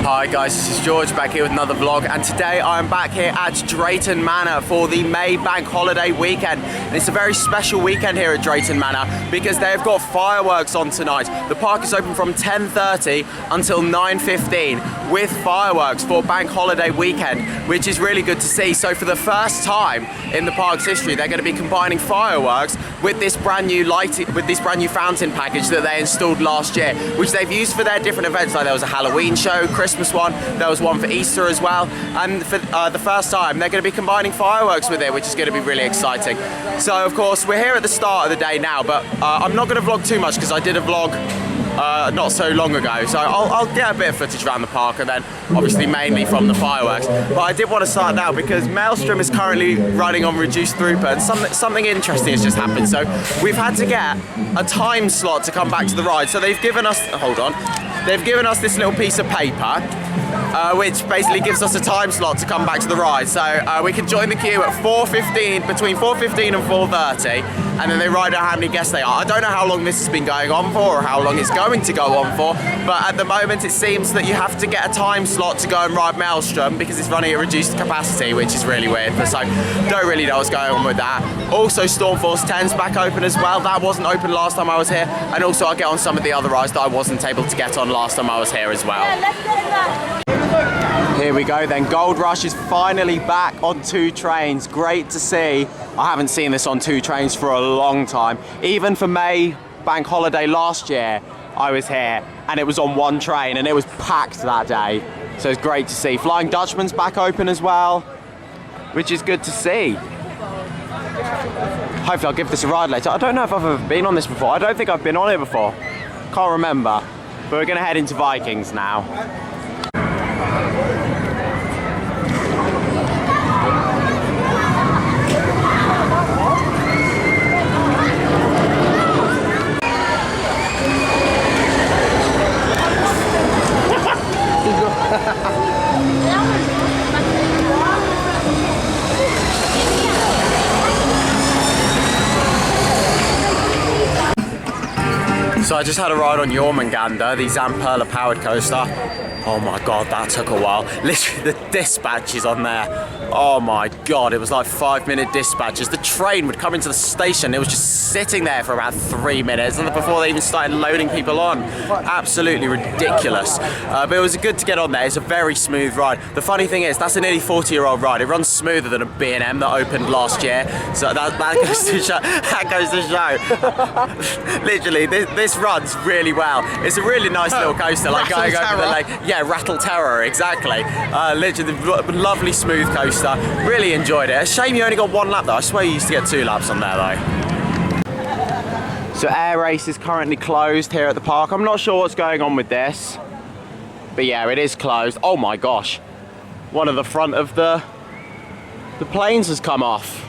Hi guys, this is George back here with another vlog, and today I'm back here at Drayton Manor for the May bank holiday weekend. And it's a very special weekend here at Drayton Manor because they've got fireworks on tonight. The park is open from 10:30 until 9:15 with fireworks for bank holiday weekend, which is really good to see. So for the first time in the park's history, they're going to be combining fireworks with this brand new fountain package that they installed last year, which they've used for their different events. Like there was a Halloween show, Christmas one, there was one for Easter as well, and for the first time they're going to be combining fireworks with it, which is going to be really exciting. So of course we're here at the start of the day now, but I'm not going to vlog too much because I did a vlog not so long ago, so I'll get a bit of footage around the park and then obviously mainly from the fireworks. But I did want to start now because Maelstrom is currently running on reduced throughput, and something interesting has just happened. So we've had to get a time slot to come back to the ride. So they've given us, they've given us this little piece of paper, which basically gives us a time slot to come back to the ride. So we can join the queue at 4:15, between 4:15 and 4:30, and then they write out how many guests they are. I don't know how long this has been going on for or how long it's going to go on for, but at the moment it seems that you have to get a time slot to go and ride Maelstrom because it's running at reduced capacity, which is really weird. So don't really know what's going on with that. Also, Stormforce 10's back open as well. That wasn't open last time I was here, and also I'll get on some of the other rides that I wasn't able to get on last time I was here as well. Here we go then, Gold Rush is finally back on 2 trains. Great to see. I haven't seen this on 2 trains for a long time. Even for May bank holiday last year, I was here and it was on 1 train and it was packed that day. So it's great to see. Flying Dutchman's back open as well, which is good to see. Hopefully I'll give this a ride later. I don't know if I've ever been on this before. I don't think I've been on it before. Can't remember. But we're gonna head into Vikings now. So I just had a ride on Jormungandr, the Zamperla powered coaster. Oh my god, that took a while. Literally the dispatches on there. Oh my god, it was like 5-minute dispatches. The train would come into the station, it was just sitting there for about 3 minutes and before they even started loading people on. Absolutely ridiculous. But it was good to get on there. It's a very smooth ride. The funny thing is, that's a nearly 40-year-old ride. It runs smoother than a B&M that opened last year. So that goes to show. That goes to show. Literally, this runs really well. It's a really nice little coaster, like going over the lake. Yeah, Rattle Terror, exactly. Literally, lovely smooth coaster. Really enjoyed it. A shame you only got 1 lap though. I swear you used to get 2 laps on there though. So Air Race is currently closed here at the park. I'm not sure what's going on with this, but yeah, it is closed. Oh my gosh. One of the front of the planes has come off.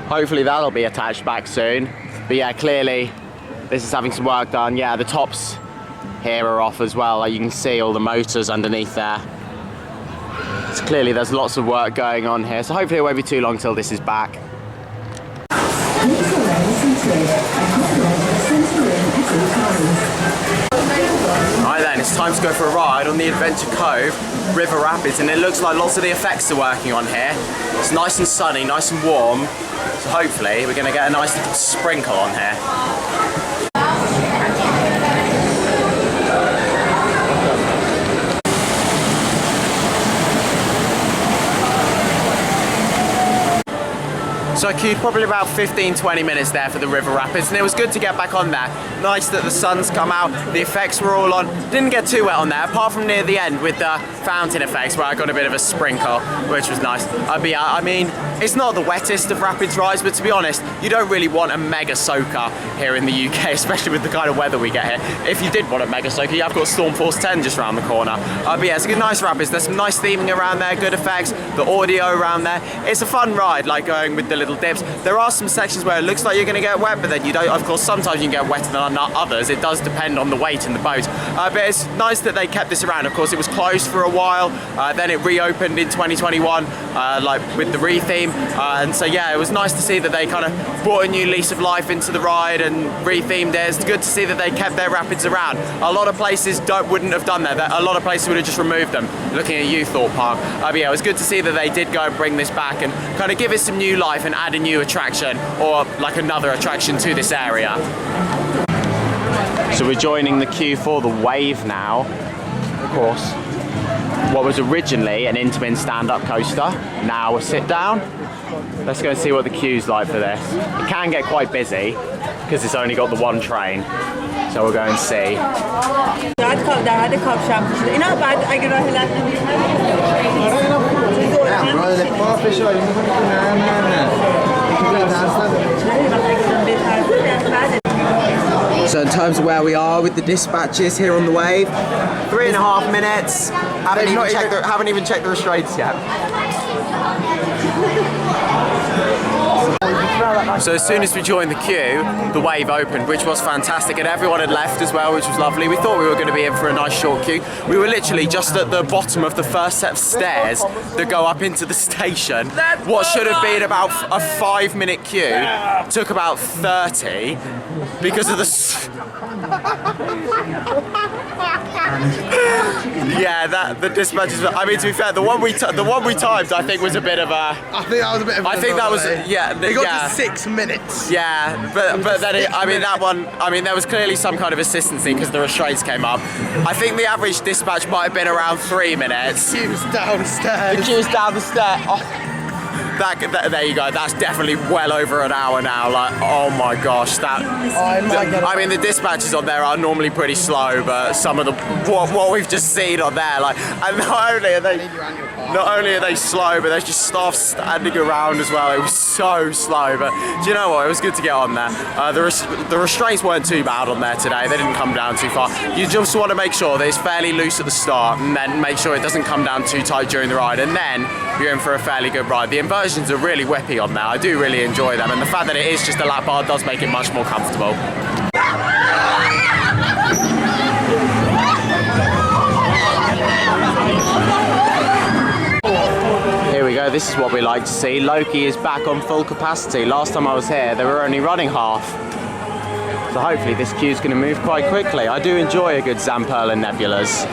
Hopefully that'll be attached back soon. But yeah, clearly this is having some work done. Yeah, the tops here are off as well. Like you can see all the motors underneath there. So clearly there's lots of work going on here. So hopefully it won't be too long till this is back. Right then, it's time to go for a ride on the Adventure Cove River Rapids, and it looks like lots of the effects are working on here. It's nice and sunny, nice and warm. So hopefully we're going to get a nice little sprinkle on here. So I queued probably about 15-20 minutes there for the River Rapids, and it was good to get back on there. Nice that the sun's come out, the effects were all on. Didn't get too wet on there, apart from near the end with the fountain effects where I got a bit of a sprinkle, which was nice. But yeah, I mean, it's not the wettest of rapids rides, but to be honest, you don't really want a mega soaker here in the UK, especially with the kind of weather we get here. If you did want a mega soaker, you have got Stormforce 10 just around the corner. But yeah, it's a good, nice rapids. There's some nice theming around there, good effects, the audio around there. It's a fun ride, like going with the little dips. There are some sections where it looks like you're going to get wet, but then you don't. Of course, sometimes you can get wetter than others. It does depend on the weight in the boat. But it's nice that they kept this around. Of course, it was closed for a while. Then it reopened in 2021, like with the retheme. theme, and so yeah, it was nice to see that they kind of brought a new lease of life into the ride and rethemed it. It's good to see that they kept their rapids around. A lot of places wouldn't have done that. A lot of places would have just removed them. Looking at you, Thorpe Park. But yeah, it was good to see that they did go and bring this back and kind of give it some new life and add a new attraction, or like another attraction to this area. So we're joining the queue for the Wave now. Of course, what was originally an Intamin stand-up coaster, now a sit-down. Let's go and see what the queue's like for this. It can get quite busy because it's only got the one train. So we'll go and see. So in terms of where we are with the dispatches here on the Wave, 3.5 minutes. Haven't even checked the restraints yet. So as soon as we joined the queue, the Wave opened, which was fantastic, and everyone had left as well, which was lovely. We thought we were going to be in for a nice short queue. We were literally just at the bottom of the first set of stairs that go up into the station. What should have been about a 5-minute queue took about 30 because of the... Yeah, the dispatches. I mean, to be fair, the one we timed, I think was a bit of a. I think that was a bit of. I think that was yeah. They got to 6 minutes. Yeah, but then I mean that one. I mean there was clearly some kind of assistance because the restraints came up. I think the average dispatch might have been around 3 minutes. The queue's downstairs. The queue's down the stair. Oh. There you go. That's definitely well over an hour now. Like, oh my gosh, I mean, the dispatches on there are normally pretty slow, but some of the what we've just seen on there, like, and not only are they slow, but there's just staff standing around as well. It was so slow, but do you know what? It was good to get on there. The restraints weren't too bad on there today. They didn't come down too far. You just want to make sure that it's fairly loose at the start, and then make sure it doesn't come down too tight during the ride, and then you're in for a fairly good ride. The inversions are really whippy on there. I do really enjoy them, and the fact that it is just a lap bar does make it much more comfortable. Here we go, this is what we like to see. Loki is back on full capacity. Last time I was here, they were only running half. So hopefully this queue's going to move quite quickly. I do enjoy a good Zamperla and Nebulas.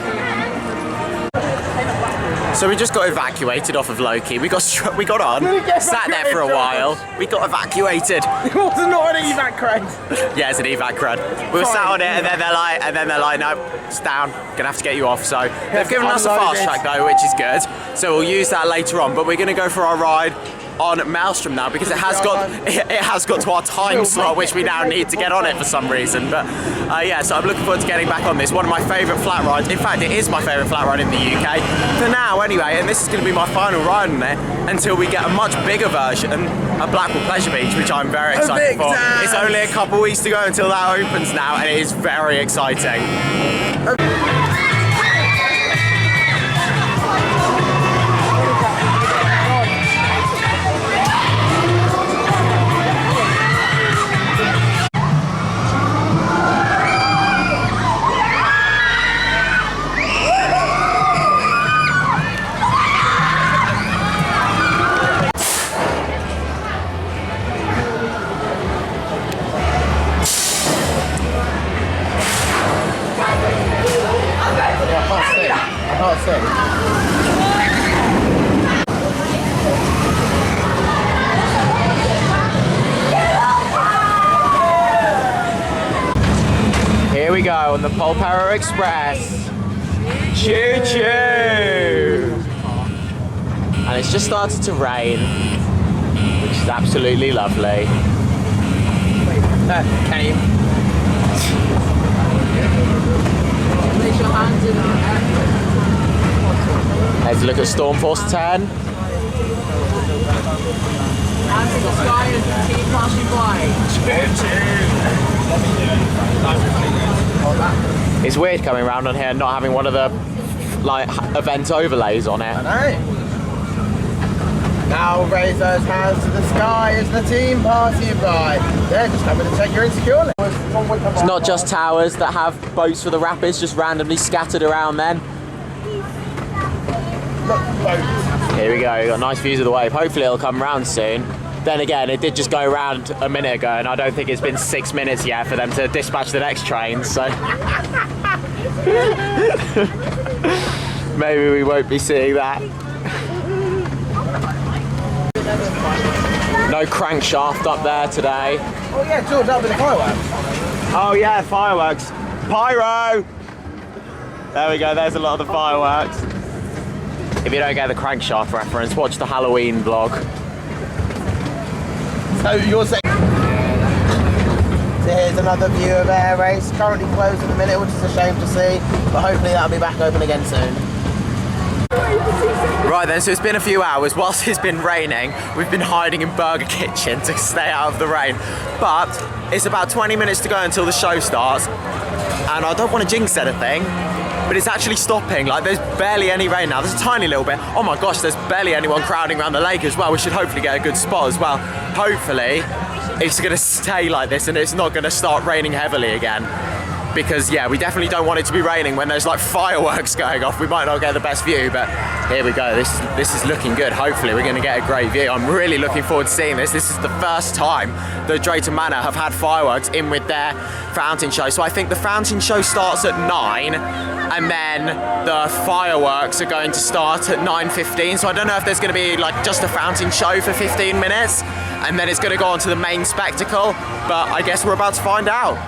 So we just got evacuated off of Loki. We got on, sat there for a while. We got evacuated. It was not an evac crane. Yeah, it's an evac crane. We were sat on it, and then they're like, no, it's down. Gonna have to get you off. So they've given us a fast track though, which is good. So we'll use that later on. But we're gonna go for our ride on Maelstrom now because it has got to our time slot, which we now need to get on it for some reason. But yeah, so I'm looking forward to getting back on this. One of my favourite flat rides. In fact, it is my favourite flat ride in the UK for now, anyway. And this is going to be my final ride on it until we get a much bigger version at Blackpool Pleasure Beach, which I'm very excited for. It's only a couple of weeks to go until that opens now, and it is very exciting. Here we go on the Polperro Express. Choo choo! And it's just started to rain, which is absolutely lovely. Came. Place your hands in the air. Let's look at Stormforce 10. Hands in the sky and keep passing by. It's weird coming around on here and not having one of the like event overlays on it. I know. Now raise those hands to the sky as the team party by. They're just coming to check your insecurity. It's not just towers that have boats for the rapids just randomly scattered around then. Look, boats. Here we go, we've got nice views of the wave. Hopefully it'll come round soon. Then again, it did just go around a minute ago, and I don't think it's been 6 minutes yet for them to dispatch the next train, so maybe we won't be seeing that. No crankshaft up there today. Oh yeah, George, that'll be the fireworks. Oh yeah, fireworks. Pyro! There we go, there's a lot of the fireworks. If you don't get the crankshaft reference, watch the Halloween vlog. So you're saying... So here's another view of Air Race. Currently closed at the minute, which is a shame to see, but hopefully that'll be back open again soon. Right then, so it's been a few hours. Whilst it's been raining, we've been hiding in Burger Kitchen to stay out of the rain. But it's about 20 minutes to go until the show starts. And I don't want to jinx anything, but it's actually stopping. Like, there's barely any rain now. There's a tiny little bit. Oh my gosh, there's barely anyone crowding around the lake as well. We should hopefully get a good spot as well. Hopefully, it's going to stay like this and it's not going to start raining heavily again. Because yeah, we definitely don't want it to be raining when there's like fireworks going off. We might not get the best view, but here we go. This is looking good. Hopefully we're going to get a great view. I'm really looking forward to seeing this. This is the first time that Drayton Manor have had fireworks in with their fountain show. So I think the fountain show starts at 9 and then the fireworks are going to start at 9:15. So I don't know if there's going to be like just a fountain show for 15 minutes and then it's going to go on to the main spectacle, but I guess we're about to find out.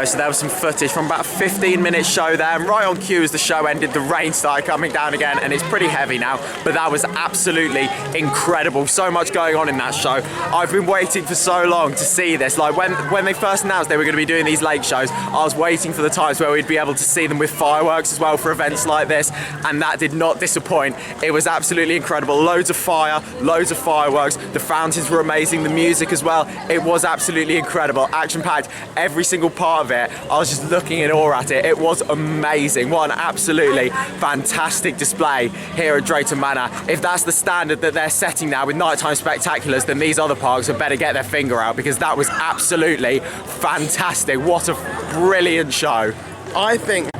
go, so there was some footage from about a 15-minute show there, and right on cue as the show ended, the rain started coming down again, and it's pretty heavy now, but that was absolutely incredible. So much going on in that show. I've been waiting for so long to see this. Like when they first announced they were going to be doing these lake shows, I was waiting for the times where we'd be able to see them with fireworks as well for events like this, and that did not disappoint. It was absolutely incredible. Loads of fire, loads of fireworks. The fountains were amazing, the music as well. It was absolutely incredible, action-packed, every single part of it. I was just looking in awe at it. It was amazing. What an absolutely fantastic display here at Drayton Manor. If that's the standard that they're setting now with nighttime spectaculars, then these other parks had better get their finger out, because that was absolutely fantastic. What a brilliant show. I think...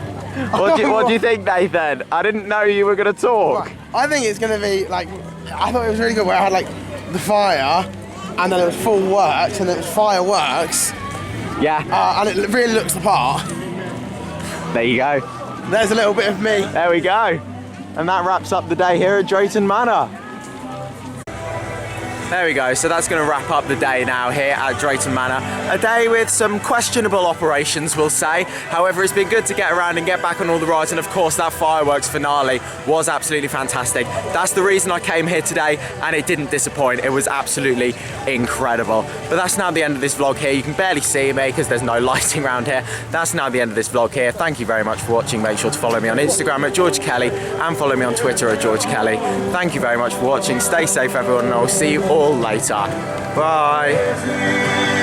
What do you think, Nathan? I didn't know you were going to talk. I think it's going to be like... I thought it was really good where I had like the fire, and then it was full works, and then it was fireworks. Yeah. And it really looks the part. There you go. There's a little bit of me. There we go. And that wraps up the day here at Drayton Manor. There we go, so that's going to wrap up the day now here at Drayton Manor. A day with some questionable operations, we'll say. However, it's been good to get around and get back on all the rides, and of course that fireworks finale was absolutely fantastic. That's the reason I came here today, and it didn't disappoint. It was absolutely incredible. But that's now the end of this vlog here. You can barely see me because there's no lighting around here. That's now the end of this vlog here. Thank you very much for watching. Make sure to follow me on Instagram at George Kelly, and follow me on Twitter at George Kelly. Thank you very much for watching. Stay safe, everyone, and I'll see you all later. Bye.